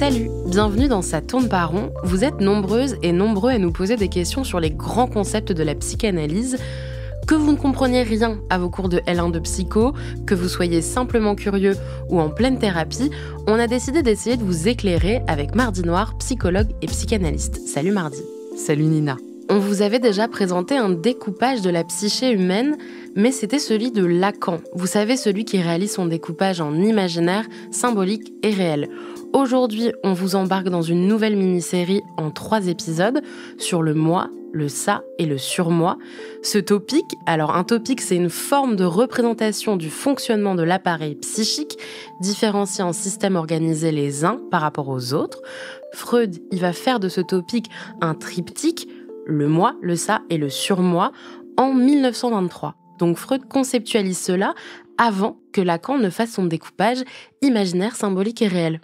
Salut, bienvenue dans Ça tourne pas rond. Vous êtes nombreuses et nombreux à nous poser des questions sur les grands concepts de la psychanalyse. Que vous ne compreniez rien à vos cours de L1 de psycho, que vous soyez simplement curieux ou en pleine thérapie, on a décidé d'essayer de vous éclairer avec Mardi Noir, psychologue et psychanalyste. Salut Mardi. Salut Nina. On vous avait déjà présenté un découpage de la psyché humaine, mais c'était celui de Lacan. Vous savez, celui qui réalise son découpage en imaginaire, symbolique et réel. Aujourd'hui, on vous embarque dans une nouvelle mini-série en 3 épisodes sur le moi, le ça et le surmoi. Ce topic, alors un topic, c'est une forme de représentation du fonctionnement de l'appareil psychique, différencié en systèmes organisés les uns par rapport aux autres. Freud, il va faire de ce topic un triptyque, le moi, le ça et le surmoi, en 1923. Donc Freud conceptualise cela avant que Lacan ne fasse son découpage imaginaire, symbolique et réel.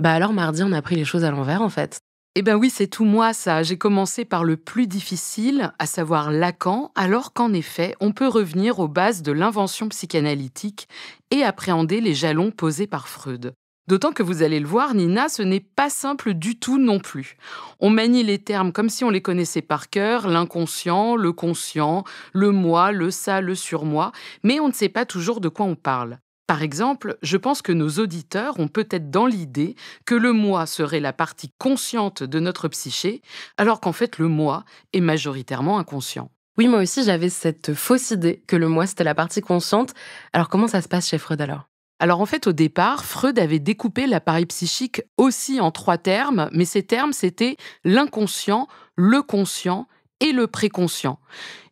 Alors mardi, on a pris les choses à l'envers en fait. Eh ben oui, c'est tout moi ça. J'ai commencé par le plus difficile, à savoir Lacan, alors qu'en effet, on peut revenir aux bases de l'invention psychanalytique et appréhender les jalons posés par Freud. D'autant que vous allez le voir, Nina, ce n'est pas simple du tout non plus. On manie les termes comme si on les connaissait par cœur, l'inconscient, le conscient, le moi, le ça, le surmoi, mais on ne sait pas toujours de quoi on parle. Par exemple, je pense que nos auditeurs ont peut-être dans l'idée que le moi serait la partie consciente de notre psyché, alors qu'en fait le moi est majoritairement inconscient. Oui, moi aussi j'avais cette fausse idée que le moi c'était la partie consciente. Alors comment ça se passe chez Freud alors ? Alors en fait, au départ, Freud avait découpé l'appareil psychique aussi en 3 termes, mais ces termes, c'était l'inconscient, le conscient et le préconscient.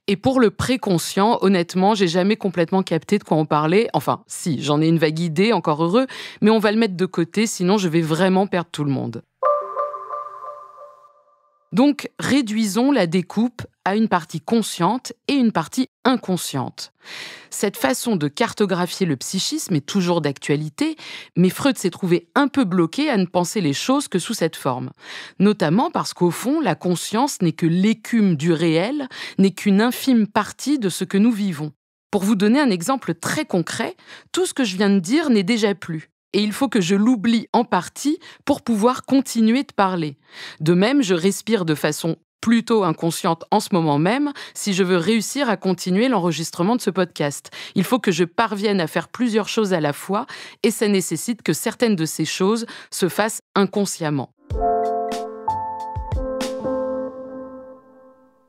Et pour le préconscient, honnêtement, j'ai jamais complètement capté de quoi on parlait. Enfin, si, j'en ai une vague idée, encore heureux, mais on va le mettre de côté, sinon je vais vraiment perdre tout le monde. Donc, réduisons la découpe à une partie consciente et une partie inconsciente. Cette façon de cartographier le psychisme est toujours d'actualité, mais Freud s'est trouvé un peu bloqué à ne penser les choses que sous cette forme. Notamment parce qu'au fond, la conscience n'est que l'écume du réel, n'est qu'une infime partie de ce que nous vivons. Pour vous donner un exemple très concret, tout ce que je viens de dire n'est déjà plus. Et il faut que je l'oublie en partie pour pouvoir continuer de parler. De même, je respire de façon plutôt inconsciente en ce moment même si je veux réussir à continuer l'enregistrement de ce podcast. Il faut que je parvienne à faire plusieurs choses à la fois et ça nécessite que certaines de ces choses se fassent inconsciemment.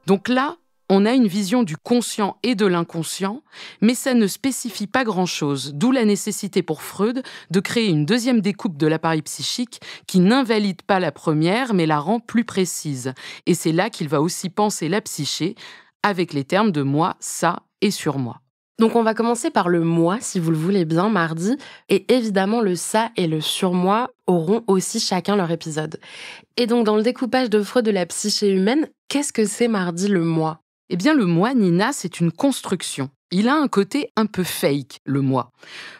Donc là, on a une vision du conscient et de l'inconscient, mais ça ne spécifie pas grand-chose, d'où la nécessité pour Freud de créer une deuxième découpe de l'appareil psychique qui n'invalide pas la première, mais la rend plus précise. Et c'est là qu'il va aussi penser la psyché, avec les termes de moi, ça et surmoi. Donc on va commencer par le moi, si vous le voulez bien, mardi, et évidemment le ça et le surmoi auront aussi chacun leur épisode. Et donc dans le découpage de Freud de la psyché humaine, qu'est-ce que c'est mardi le moi ? Eh bien, le moi, Nina, c'est une construction. Il a un côté un peu fake, le moi.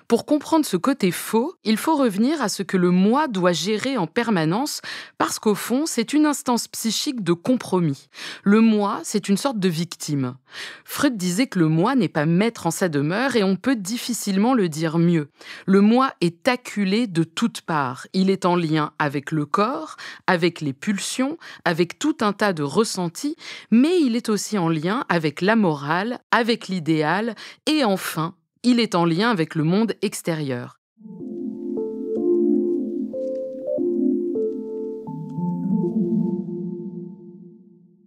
Pour comprendre ce côté faux, il faut revenir à ce que le moi doit gérer en permanence, parce qu'au fond, c'est une instance psychique de compromis. Le moi, c'est une sorte de victime. Freud disait que le moi n'est pas maître en sa demeure et on peut difficilement le dire mieux. Le moi est acculé de toutes parts. Il est en lien avec le corps, avec les pulsions, avec tout un tas de ressentis, mais il est aussi en lien avec la morale, avec l'idéal et enfin, il est en lien avec le monde extérieur.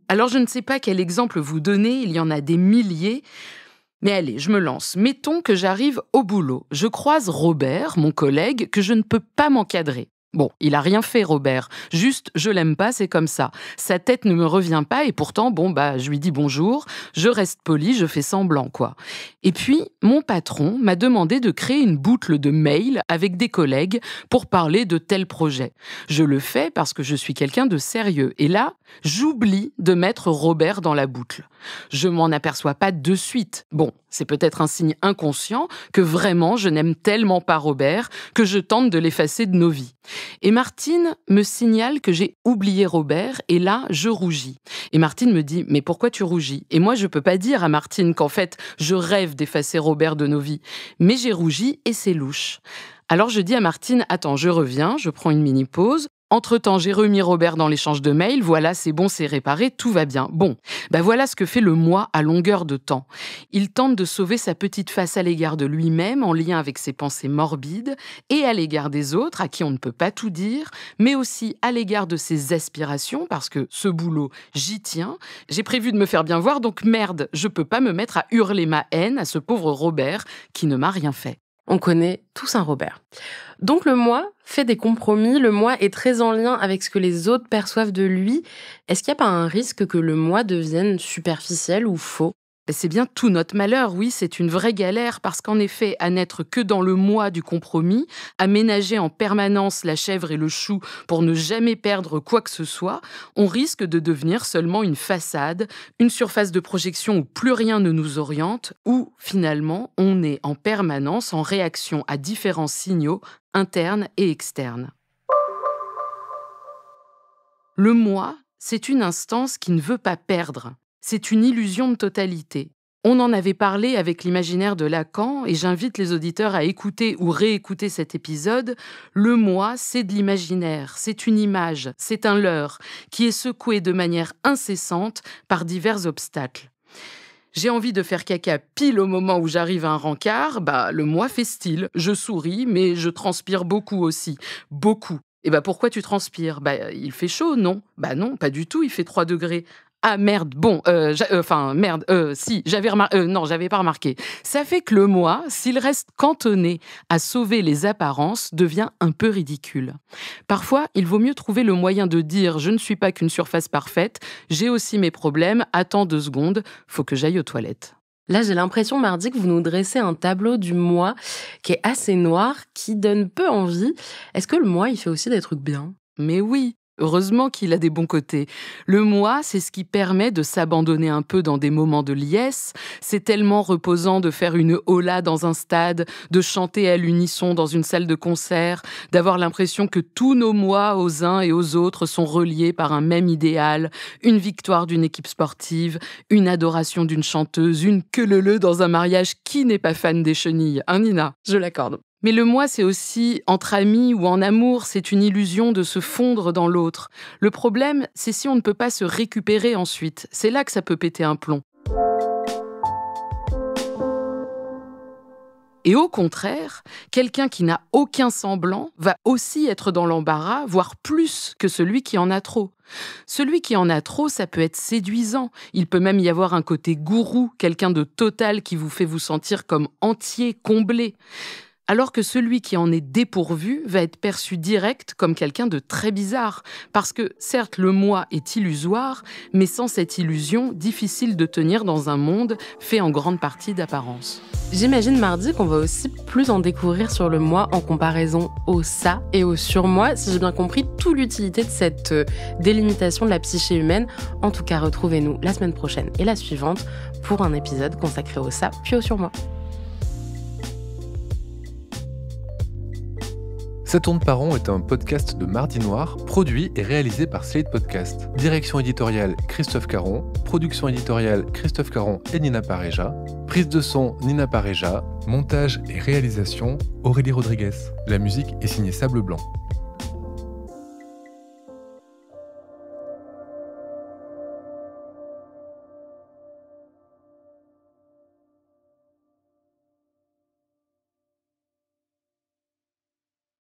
Alors je ne sais pas quel exemple vous donner, il y en a des milliers, mais allez, je me lance. Mettons que j'arrive au boulot. Je croise Robert, mon collègue, que je ne peux pas m'encadrer. Bon, il a rien fait, Robert. Juste, je l'aime pas, c'est comme ça. Sa tête ne me revient pas et pourtant, je lui dis bonjour, je reste poli, je fais semblant, quoi. Et puis, mon patron m'a demandé de créer une boucle de mails avec des collègues pour parler de tel projet. Je le fais parce que je suis quelqu'un de sérieux. Et là, j'oublie de mettre Robert dans la boucle. Je m'en aperçois pas de suite. Bon, c'est peut-être un signe inconscient que vraiment je n'aime tellement pas Robert que je tente de l'effacer de nos vies. Et Martine me signale que j'ai oublié Robert et là, je rougis. Et Martine me dit « Mais pourquoi tu rougis ?» Et moi, je peux pas dire à Martine qu'en fait, je rêve d'effacer Robert de nos vies. Mais j'ai rougi et c'est louche. Alors je dis à Martine « Attends, je reviens, je prends une mini-pause. » Entre-temps, j'ai remis Robert dans l'échange de mails. Voilà, c'est bon, c'est réparé, tout va bien. Bon, voilà ce que fait le moi à longueur de temps. Il tente de sauver sa petite face à l'égard de lui-même, en lien avec ses pensées morbides, et à l'égard des autres, à qui on ne peut pas tout dire, mais aussi à l'égard de ses aspirations, parce que ce boulot, j'y tiens. J'ai prévu de me faire bien voir, donc merde, je peux pas me mettre à hurler ma haine à ce pauvre Robert qui ne m'a rien fait. On connaît tous un Robert. Donc le moi fait des compromis, le moi est très en lien avec ce que les autres perçoivent de lui. Est-ce qu'il n'y a pas un risque que le moi devienne superficiel ou faux ? C'est bien tout notre malheur, oui, c'est une vraie galère parce qu'en effet, à n'être que dans le moi du compromis, à ménager en permanence la chèvre et le chou pour ne jamais perdre quoi que ce soit, on risque de devenir seulement une façade, une surface de projection où plus rien ne nous oriente, où finalement on est en permanence en réaction à différents signaux internes et externes. Le moi, c'est une instance qui ne veut pas perdre. C'est une illusion de totalité. On en avait parlé avec l'imaginaire de Lacan et j'invite les auditeurs à écouter ou réécouter cet épisode. Le moi, c'est de l'imaginaire, c'est une image, c'est un leurre qui est secoué de manière incessante par divers obstacles. J'ai envie de faire caca pile au moment où j'arrive à un rencard, le moi fait style. Je souris, mais je transpire beaucoup aussi. Beaucoup. Et pourquoi tu transpires ? Il fait chaud, non ? Non, pas du tout, il fait 3 degrés. Ah merde, bon, si, j'avais pas remarqué. Ça fait que le moi, s'il reste cantonné à sauver les apparences, devient un peu ridicule. Parfois, il vaut mieux trouver le moyen de dire « je ne suis pas qu'une surface parfaite, j'ai aussi mes problèmes, attends 2 secondes, faut que j'aille aux toilettes ». Là, j'ai l'impression, Mardi, que vous nous dressez un tableau du moi qui est assez noir, qui donne peu envie. Est-ce que le moi, il fait aussi des trucs bien ? Mais oui. Heureusement qu'il a des bons côtés. Le moi, c'est ce qui permet de s'abandonner un peu dans des moments de liesse. C'est tellement reposant de faire une hola dans un stade, de chanter à l'unisson dans une salle de concert, d'avoir l'impression que tous nos moi aux uns et aux autres sont reliés par un même idéal, une victoire d'une équipe sportive, une adoration d'une chanteuse, une queue-leu-leu dans un mariage. Qui n'est pas fan des chenilles, hein Nina ? Je l'accorde. Mais le moi, c'est aussi, entre amis ou en amour, c'est une illusion de se fondre dans l'autre. Le problème, c'est si on ne peut pas se récupérer ensuite. C'est là que ça peut péter un plomb. Et au contraire, quelqu'un qui n'a aucun semblant va aussi être dans l'embarras, voire plus que celui qui en a trop. Celui qui en a trop, ça peut être séduisant. Il peut même y avoir un côté gourou, quelqu'un de total qui vous fait vous sentir comme entier, comblé. Alors que celui qui en est dépourvu va être perçu direct comme quelqu'un de très bizarre. Parce que, certes, le moi est illusoire, mais sans cette illusion, difficile de tenir dans un monde fait en grande partie d'apparence. J'imagine, Mardi, qu'on va aussi plus en découvrir sur le moi en comparaison au ça et au surmoi. Si j'ai bien compris, toute l'utilité de cette délimitation de la psyché humaine. En tout cas, retrouvez-nous la semaine prochaine et la suivante pour un épisode consacré au ça puis au surmoi. Ça tourne par rond est un podcast de Mardi Noir, produit et réalisé par Slate Podcast. Direction éditoriale Christophe Caron, production éditoriale Christophe Caron et Nina Pareja, prise de son Nina Pareja, montage et réalisation Aurélie Rodriguez. La musique est signée Sable Blanc.